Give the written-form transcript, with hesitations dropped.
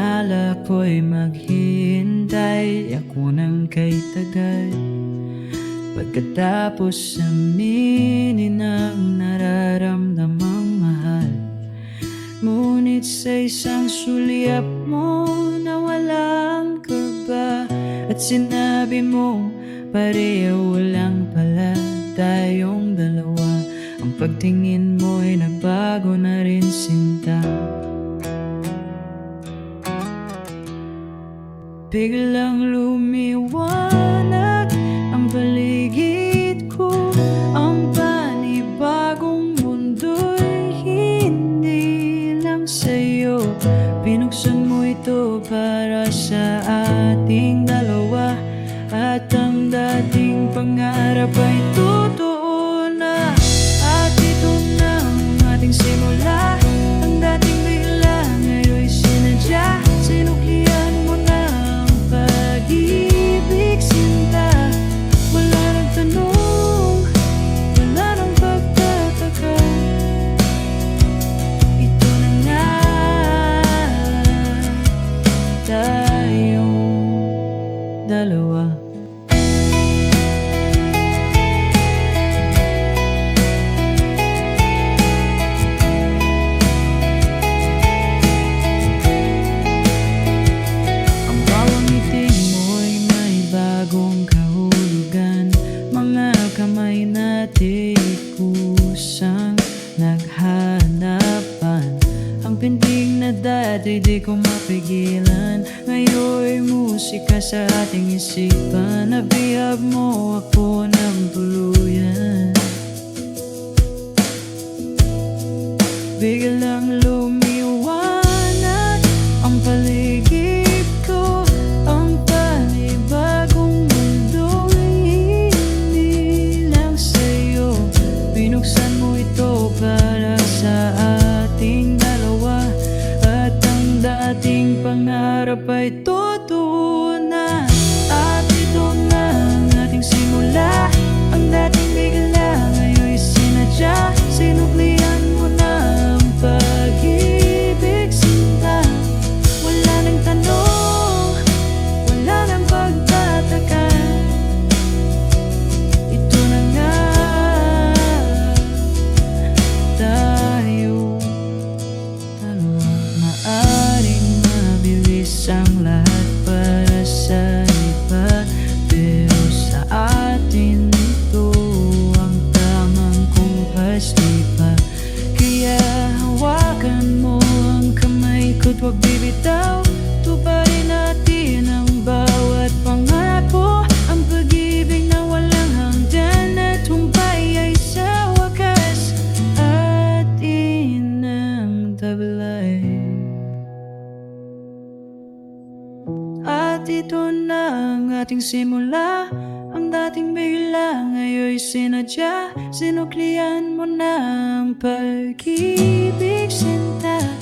Akala ko'y maghihintay ako ng kay tagal, pagkatapos aminin ang nararamdamang mahal. Ngunit sa isang sulyap mo na walang kaba, at sinabi mo pareho lang pala tayong dalawa. Ang pagtingin mo'y nagbago na rin sinta. Biglang lumiwanag ang paligid ko, ang panibagong mundo'y hindi lang sa'yo. Binuksan mo ito para sa ating dalawa, at ang dating pangarap ay totoo na. At ito na ang ating simula, ang dating bigla ngayon'y sinadya. Sinuklian mo na ang pag-ibig, sinta. Wala nang tanong, wala nang pagtataka. Ito na nga tayong dalawa. Kamay natin kusang naghanapan, ang pintig na dati di ko mapigilan. Ngayon'y musika sa ating isipan, nabihag mo ako ng tuluyan. Biglang lumiwanag ang paligid ko, ang panibagong binuksan mo ito para sa ating dalawa, at ang dating pangarap ay totoo na. At ito na ang ating simula, ang dating bigla ngayon'y sinadya. Sinuklian mo na ang pag-ibig, sinta. Wala nang tanong, wala nang pagtataka. Ito na nga tayo dalawa. Maaring mabilis ang lahat para sa iba, pero sa atin ito ang tamang kumpas, di ba? Kaya hawakan mo ang kamay ko't huwag bibitaw. Tuparin natin ang bawat pangako, ang pag-ibig na walang hanggan at humpay ay sa wakas atin ang taglay. At ito na ang ating simula, ang dating bigla ngayon'y sinadya. Sinuklian mo na ang pag-ibig, sinta.